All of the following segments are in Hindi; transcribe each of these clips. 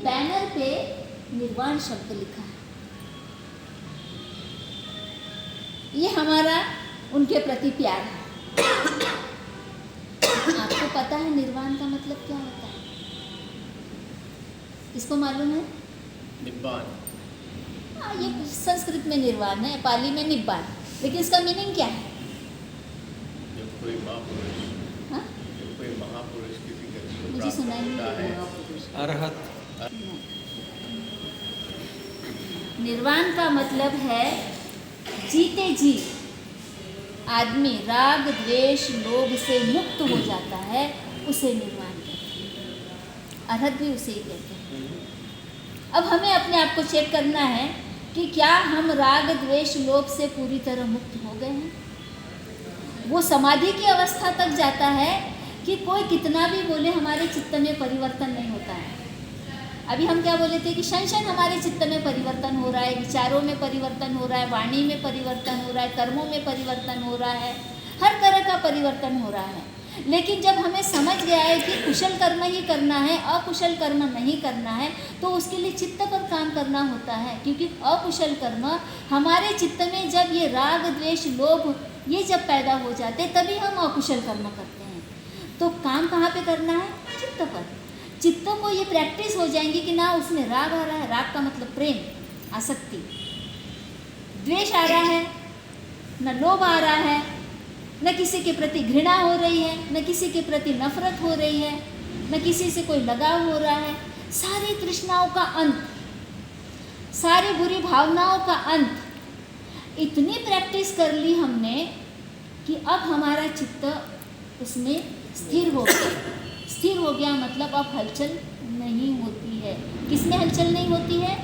बैनर पे निर्वाण शब्द लिखा है। ये हमारा उनके प्रति प्यार है। आपको पता है निर्वाण का मतलब क्या होता है? किसको मालूम है? निब्बान। हाँ, ये संस्कृत में निर्वाण है, पाली में निब्बान, लेकिन इसका मीनिंग क्या है? जब कोई महापुरुष, हाँ? जब कोई महापुरुष किसी का मुझे सुनाई नहीं होता है, अरहत। निर्वाण का मतलब है जीते जी आदमी राग द्वेष लोभ से मुक्त हो जाता है, उसे निर्वाण कहते हैं। अरहत भी उसे ही कहते हैं। अब हमें अपने आप को चेक करना है कि क्या हम राग द्वेष लोभ से पूरी तरह मुक्त हो गए हैं। वो समाधि की अवस्था तक जाता है कि कोई कितना भी बोले हमारे चित्त में परिवर्तन नहीं होता है। अभी हम क्या बोले थे कि क्षण हमारे चित्त में परिवर्तन हो रहा है, विचारों में परिवर्तन हो रहा है, वाणी में परिवर्तन हो रहा है, कर्मों में परिवर्तन हो रहा है, हर तरह का परिवर्तन हो रहा है। लेकिन जब हमें समझ गया है कि कुशल कर्म ही करना है, अकुशल कर्म नहीं करना है, तो उसके लिए चित्त पर काम करना होता है। क्योंकि अकुशल कर्म हमारे चित्त में जब ये राग द्वेष लोभ ये जब पैदा हो जाते तभी हम अकुशल कर्म करते हैं। तो काम कहाँ पे करना है? चित्त पर। चित्तों को ये प्रैक्टिस हो जाएंगी कि ना उसमें राग आ रहा है, राग का मतलब प्रेम, आसक्ति, द्वेष आ रहा है, न लोभ आ रहा है, न किसी के प्रति घृणा हो रही है, न किसी के प्रति नफरत हो रही है, न किसी से कोई लगाव हो रहा है। सारी तृष्णाओं का अंत, सारी बुरी भावनाओं का अंत। इतनी प्रैक्टिस कर ली हमने कि अब हमारा चित्त उसमें स्थिर हो गया। स्थिर हो गया मतलब अब हलचल नहीं होती है। किसमें हलचल नहीं होती है?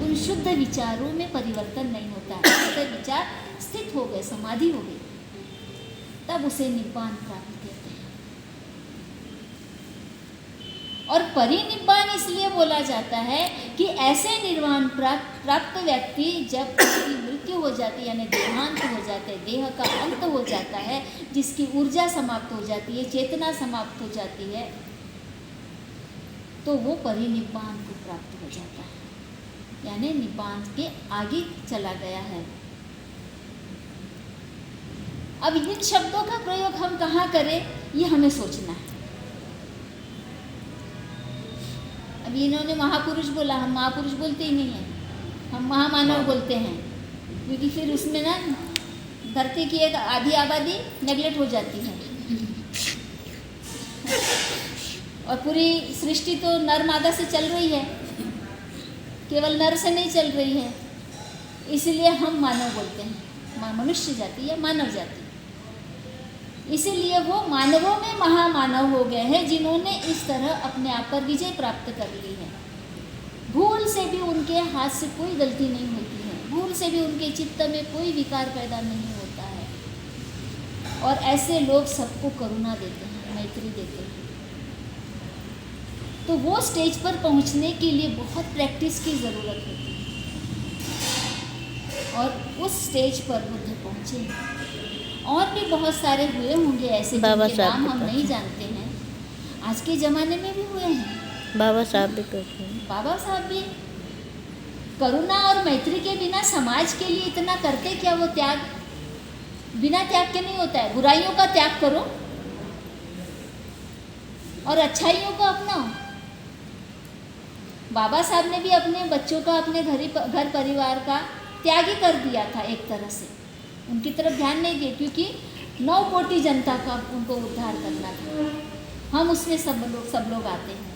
उन शुद्ध विचारों में परिवर्तन नहीं होता है। शुद्ध विचार स्थित हो गए, समाधि हो गई, तब उसे निब्बान प्राप्त कहते हैं। और परिनिब्बान इसलिए बोला जाता है कि ऐसे निर्वाण प्राप्त व्यक्ति जब उसकी मृत्यु हो जाती है, यानी देहांत हो जाता है, देह का अंत हो जाता है, जिसकी ऊर्जा समाप्त हो जाती है, चेतना समाप्त हो जाती है, तो वो परिनिब्बान को प्राप्त हो जाता है, यानी निब्बान के आगे चला गया है। अब इन शब्दों का प्रयोग हम कहाँ करें, ये हमें सोचना है। अभी इन्होंने महापुरुष बोला, हम महापुरुष बोलते ही नहीं हैं, हम महामानव बोलते हैं, क्योंकि फिर उसमें ना धरती की एक आधी आबादी नेगलेक्ट हो जाती है और पूरी सृष्टि तो नर मादा से चल रही है, केवल नर से नहीं चल रही है। इसलिए हम मानव बोलते हैं, मनुष्य जाति या मानव जाति। इसीलिए वो मानवों में महामानव हो गए हैं, जिन्होंने इस तरह अपने आप पर विजय प्राप्त कर ली है। भूल से भी उनके हाथ से कोई गलती नहीं होती है, भूल से भी उनके चित्त में कोई विकार पैदा नहीं होता है। और ऐसे लोग सबको करुणा देते हैं, मैत्री देते हैं। तो वो स्टेज पर पहुंचने के लिए बहुत प्रैक्टिस की ज़रूरत होती है, और उस स्टेज पर बुद्ध पहुँचे। और भी बहुत सारे हुए होंगे ऐसे जिनके नाम हम नहीं जानते हैं, आज के ज़माने में भी हुए हैं। बाबा साहब भी करते हैं। बाबा साहब भी करुणा और मैत्री के बिना समाज के लिए इतना करते क्या? वो त्याग बिना त्याग के नहीं होता है। बुराइयों का त्याग करो और अच्छाइयों को अपनाओ। बाबा साहब ने भी अपने बच्चों का, अपने घर परिवार का त्याग ही कर दिया था एक तरह से, उनकी तरफ ध्यान नहीं दिए, क्योंकि 9 कोटि जनता का उनको उद्धार करना था। हम उसमें सब लोग आते हैं।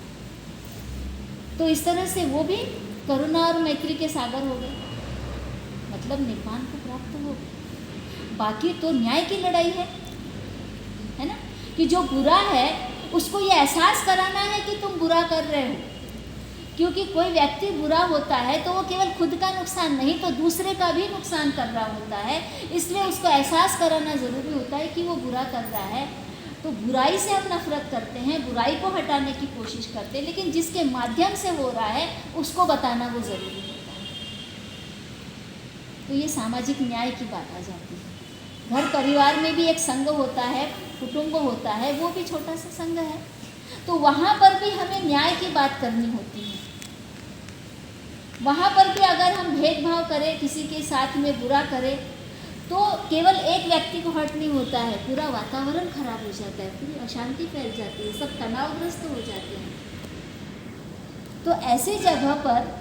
तो इस तरह से वो भी करुणा और मैत्री के सागर हो गए, मतलब निब्बान को प्राप्त हो गए। बाकी तो न्याय की लड़ाई है ना, कि जो बुरा है उसको ये एहसास कराना है कि तुम बुरा कर रहे हो। क्योंकि कोई व्यक्ति बुरा होता है तो वो केवल खुद का नुकसान नहीं, तो दूसरे का भी नुकसान कर रहा होता है। इसलिए उसको एहसास कराना ज़रूरी होता है कि वो बुरा कर रहा है। तो बुराई से हम नफरत करते हैं, बुराई को हटाने की कोशिश करते हैं, लेकिन जिसके माध्यम से हो रहा है उसको बताना वो ज़रूरी होता है। तो ये सामाजिक न्याय की बात आ जाती है। घर परिवार में भी एक संघ होता है, कुटुंब होता है, वो भी छोटा सा संघ है। तो वहाँ पर भी हमें न्याय की बात करनी होती है। वहाँ पर भी अगर हम भेदभाव करें, किसी के साथ में बुरा करें, तो केवल एक व्यक्ति को हर्ट नहीं होता है, पूरा वातावरण खराब हो जाता है, पूरी अशांति फैल जाती है, सब तनावग्रस्त हो जाते हैं। तो ऐसी जगह पर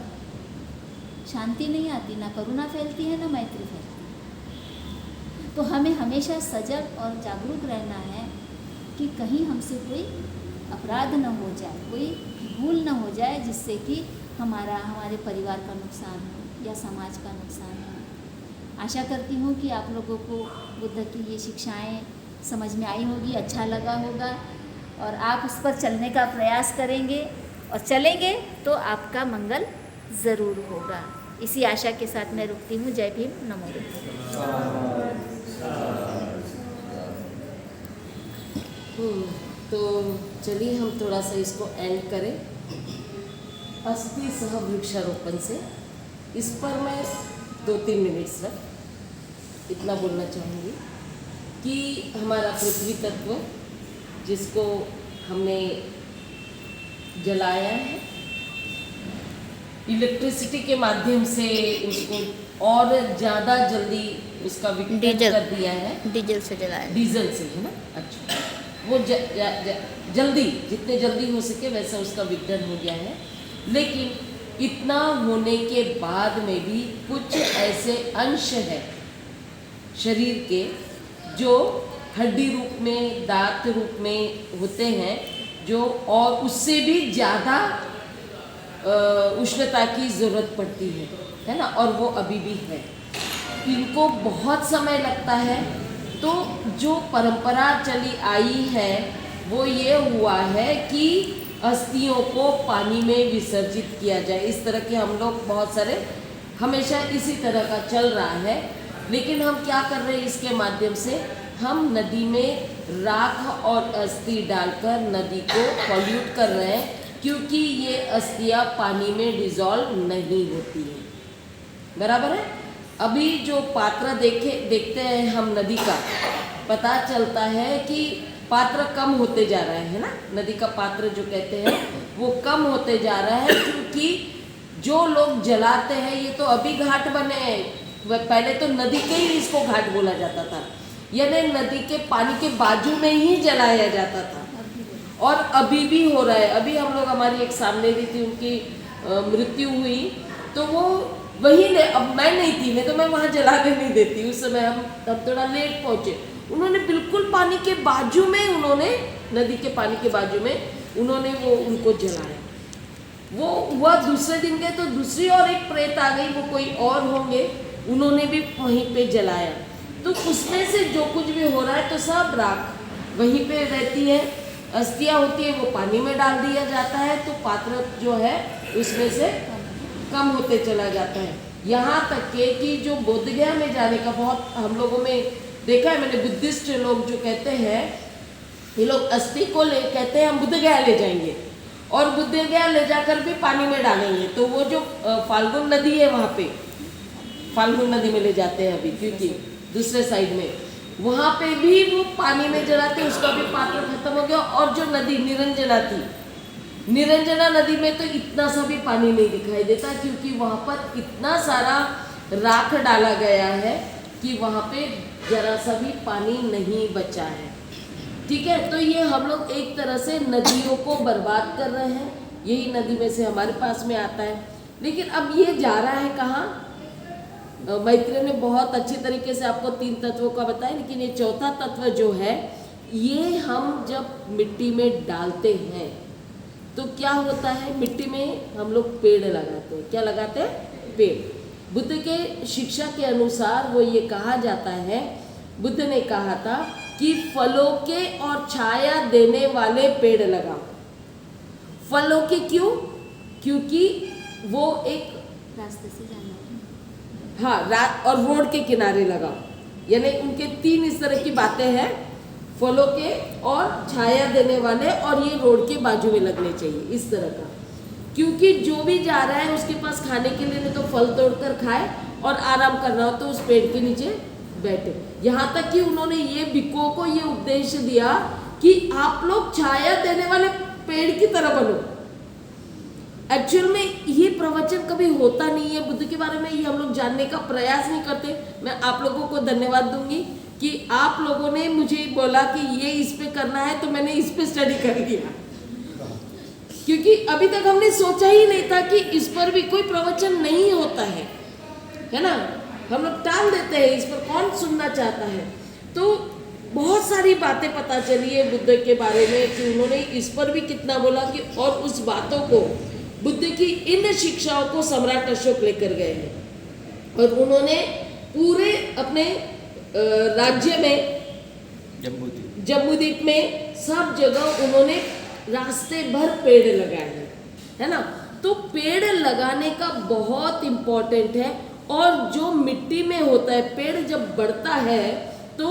शांति नहीं आती, ना करुणा फैलती है, ना मैत्री फैलती है। तो हमें हमेशा सजग और जागरूक रहना है कि कहीं हमसे कोई अपराध न हो जाए, कोई भूल न हो जाए, जिससे कि हमारे परिवार का नुकसान हो या समाज का नुकसान हो। आशा करती हूँ कि आप लोगों को बुद्ध की ये शिक्षाएं समझ में आई होगी, अच्छा लगा होगा, और आप उस पर चलने का प्रयास करेंगे और चलेंगे तो आपका मंगल ज़रूर होगा। इसी आशा के साथ मैं रुकती हूँ। जय भीम, नमो बुद्ध। तो चलिए हम थोड़ा सा इसको एंड करें अस्थि सह वृक्षारोपण से। इस पर मैं 2-3 मिनट तक इतना बोलना चाहूँगी कि हमारा पृथ्वी तत्व जिसको हमने जलाया है, इलेक्ट्रिसिटी के माध्यम से उसको और ज़्यादा जल्दी उसका विकल्प कर दिया है। डीजल से जलाया, डीजल से, है ना? अच्छा, वो जल्दी, जितने जल्दी हो सके वैसा उसका विघटन हो गया है। लेकिन इतना होने के बाद में भी कुछ ऐसे अंश है शरीर के जो हड्डी रूप में, दांत रूप में होते हैं, जो और उससे भी ज़्यादा उष्णता की ज़रूरत पड़ती है ना? और वो अभी भी है। इनको बहुत समय लगता है। तो जो परंपरा चली आई है वो ये हुआ है कि अस्थियों को पानी में विसर्जित किया जाए। इस तरह के हम लोग बहुत सारे हमेशा इसी तरह का चल रहा है। लेकिन हम क्या कर रहे हैं, इसके माध्यम से हम नदी में राख और अस्थि डालकर नदी को पॉल्यूट कर रहे हैं, क्योंकि ये अस्थियाँ पानी में डिज़ोल्व नहीं होती है। बराबर है? अभी जो पात्र देखते हैं हम नदी का, पता चलता है कि पात्र कम होते जा रहा है ना? नदी का पात्र जो कहते हैं वो कम होते जा रहा है, क्योंकि जो लोग जलाते हैं, ये तो अभी घाट बने हैं, पहले तो नदी के ही इसको घाट बोला जाता था, यानी नदी के पानी के बाजू में ही जलाया जाता था। और अभी भी हो रहा है। अभी हम लोग, हमारी एक सामने भी थी, उनकी मृत्यु हुई, तो वो वही अब मैं नहीं थी, नहीं तो मैं वहाँ जलाने नहीं देती। उस समय हम तब थोड़ा लेट पहुँचे। उन्होंने बिल्कुल पानी के बाजू में, उन्होंने नदी के पानी के बाजू में उन्होंने वो उनको जलाया। वो हुआ दूसरे दिन गए तो दूसरी और एक प्रेत आ गई, वो कोई और होंगे, उन्होंने भी वहीं पे जलाया। तो उसमें से जो कुछ भी हो रहा है तो सब राख वहीं पे रहती है, अस्थियाँ होती है, वो पानी में डाल दिया जाता है, तो पात्र जो है उसमें से कम होते चला जाता है। यहाँ तक के कि जो बोधगया में जाने का बहुत हम लोगों में देखा है मैंने, बुद्धिस्ट लोग जो कहते हैं, ये लोग अस्थि को ले कहते हैं हम बुद्धगया ले जाएंगे, और बुद्धगया ले जाकर भी पानी में डालेंगे। तो वो जो फाल्गुन नदी है, वहाँ पे फाल्गुन नदी में ले जाते हैं अभी, क्योंकि दूसरे साइड में वहाँ पे भी वो पानी में जलाते, उसका भी पात्र खत्म हो गया। और जो नदी निरंजना थी, निरंजना नदी में तो इतना सा भी पानी नहीं दिखाई देता, क्योंकि वहाँ पर इतना सारा राख डाला गया है कि वहाँ पे जरा सा भी पानी नहीं बचा है। ठीक है, तो ये हम लोग एक तरह से नदियों को बर्बाद कर रहे हैं। यही नदी में से हमारे पास में आता है, लेकिन अब ये जा रहा है कहाँ? मैत्री ने बहुत अच्छी तरीके से आपको 3 तत्वों का बताया, लेकिन ये चौथा तत्व जो है, ये हम जब मिट्टी में डालते हैं तो क्या होता है, मिट्टी में हम लोग पेड़ लगाते हैं। क्या लगाते हैं? पेड़। बुद्ध के शिक्षा के अनुसार वो ये कहा जाता है, बुद्ध ने कहा था कि फलों के और छाया देने वाले पेड़ लगाओ। फलों के क्यों? क्योंकि वो एक रास्ते से जाना, हाँ, रात और रोड के किनारे लगाओ, यानी उनके 3 इस तरह की बातें हैं, फलों के और छाया देने वाले, और ये रोड के बाजू में लगने चाहिए, इस तरह का। क्योंकि जो भी जा रहा है उसके पास खाने के लिए नहीं तो फल तोड़कर खाए, और आराम करना हो तो उस पेड़ के नीचे बैठे। यहाँ तक कि उन्होंने ये भिक्खुओं को ये उपदेश दिया कि आप लोग छाया देने वाले पेड़ की तरह बनो। एक्चुअल में ये प्रवचन कभी होता नहीं है बुद्ध के बारे में, ये हम लोग जानने का प्रयास नहीं करते। मैं आप लोगों को धन्यवाद दूंगी कि आप लोगों ने मुझे बोला कि ये इस पे करना है, तो मैंने इस पे स्टडी कर लिया, क्योंकि अभी तक हमने सोचा ही नहीं था कि इस पर भी कोई प्रवचन नहीं होता है ना। हम लोग टाल देते हैं, इस पर कौन सुनना चाहता है। तो बहुत सारी बातें पता चली है बुद्ध के बारे में कि उन्होंने इस पर भी कितना बोला कि, और उस बातों को, बुद्ध की इन शिक्षाओं को सम्राट अशोक लेकर गए हैं और उन्होंने पूरे अपने राज्य में, जम्बूद्वीप में सब जगह उन्होंने रास्ते भर पेड़ लगाए हैं, है ना। तो पेड़ लगाने का बहुत इम्पोर्टेंट है। और जो मिट्टी में होता है, पेड़ जब बढ़ता है तो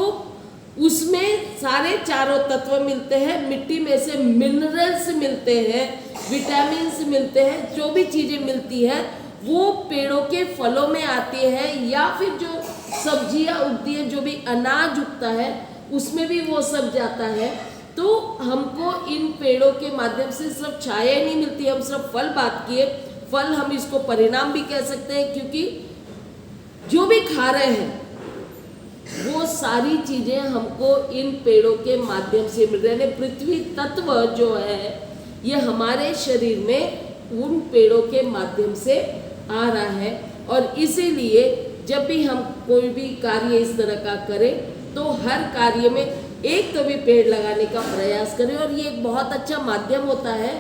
उसमें सारे चारों तत्व मिलते हैं, मिट्टी में से मिनरल्स मिलते हैं, विटामिन्स मिलते हैं, जो भी चीज़ें मिलती है वो पेड़ों के फलों में आती है, या फिर जो सब्जियां उगती है, जो भी अनाज उगता है उसमें भी वो सब जाता है। तो हमको इन पेड़ों के माध्यम से सिर्फ छाया नहीं मिलती, हम सिर्फ फल बात किए, फल हम इसको परिणाम भी कह सकते हैं, क्योंकि जो भी खा रहे हैं वो सारी चीज़ें हमको इन पेड़ों के माध्यम से मिल रहे हैं। पृथ्वी तत्व जो है ये हमारे शरीर में उन पेड़ों के माध्यम से आ रहा है। और इसीलिए जब भी हम कोई भी कार्य इस तरह का करें तो हर कार्य में एक तो भी पेड़ लगाने का प्रयास करें। और ये एक बहुत अच्छा माध्यम होता है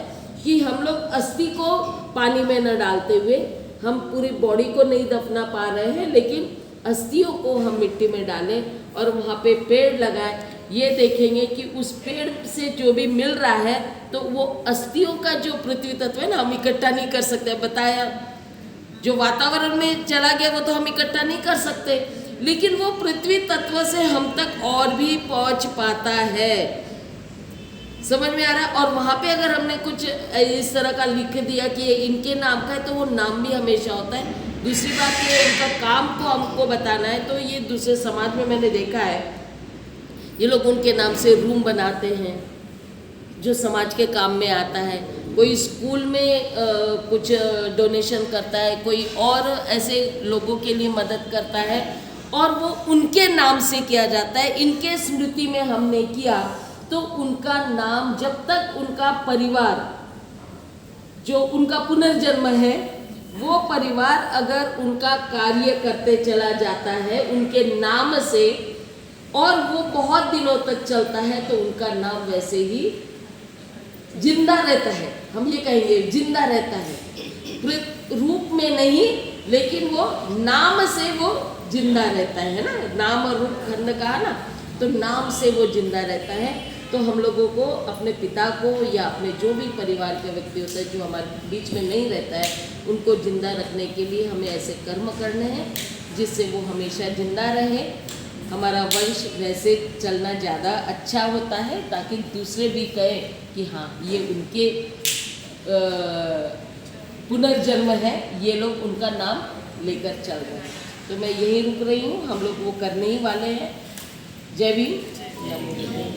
कि हम लोग अस्थि को पानी में न डालते हुए, हम पूरी बॉडी को नहीं दफना पा रहे हैं, लेकिन अस्थियों को हम मिट्टी में डालें और वहाँ पे पेड़ लगाएं। ये देखेंगे कि उस पेड़ से जो भी मिल रहा है तो वो अस्थियों का जो पृथ्वी तत्व है ना, हम इकट्ठा नहीं कर सकते। बताया, जो वातावरण में चला गया वो तो हम इकट्ठा नहीं कर सकते, लेकिन वो पृथ्वी तत्व से हम तक और भी पहुँच पाता है। समझ में आ रहा है। और वहाँ पे अगर हमने कुछ इस तरह का लिख दिया कि ये इनके नाम का है, तो वो नाम भी हमेशा होता है। दूसरी बात ये, इनका काम को हमको बताना है, तो ये दूसरे समाज में मैंने देखा है, ये लोग उनके नाम से रूम बनाते हैं जो समाज के काम में आता है। कोई स्कूल में कुछ डोनेशन करता है, कोई और ऐसे लोगों के लिए मदद करता है, और वो उनके नाम से किया जाता है। इनके स्मृति में हमने किया तो उनका नाम, जब तक उनका परिवार, जो उनका पुनर्जन्म है, वो परिवार अगर उनका कार्य करते चला जाता है उनके नाम से, और वो बहुत दिनों तक चलता है, तो उनका नाम वैसे ही जिंदा रहता है। हम ये कहेंगे जिंदा रहता है, रूप में नहीं, लेकिन वो नाम से वो जिंदा रहता है ना। नाम और रूप खंड कहा ना, तो नाम से वो जिंदा रहता है। तो हम लोगों को अपने पिता को या अपने जो भी परिवार के व्यक्ति होते हैं जो हमारे बीच में नहीं रहता है, उनको जिंदा रखने के लिए हमें ऐसे कर्म करने हैं जिससे वो हमेशा जिंदा रहे। हमारा वंश वैसे चलना ज़्यादा अच्छा होता है, ताकि दूसरे भी कहें कि हाँ ये उनके पुनर्जन्म है, ये लोग उनका नाम लेकर चल रहे हैं। तो मैं यही रुक रही हूँ, हम लोग वो करने ही वाले हैं। जय भीम।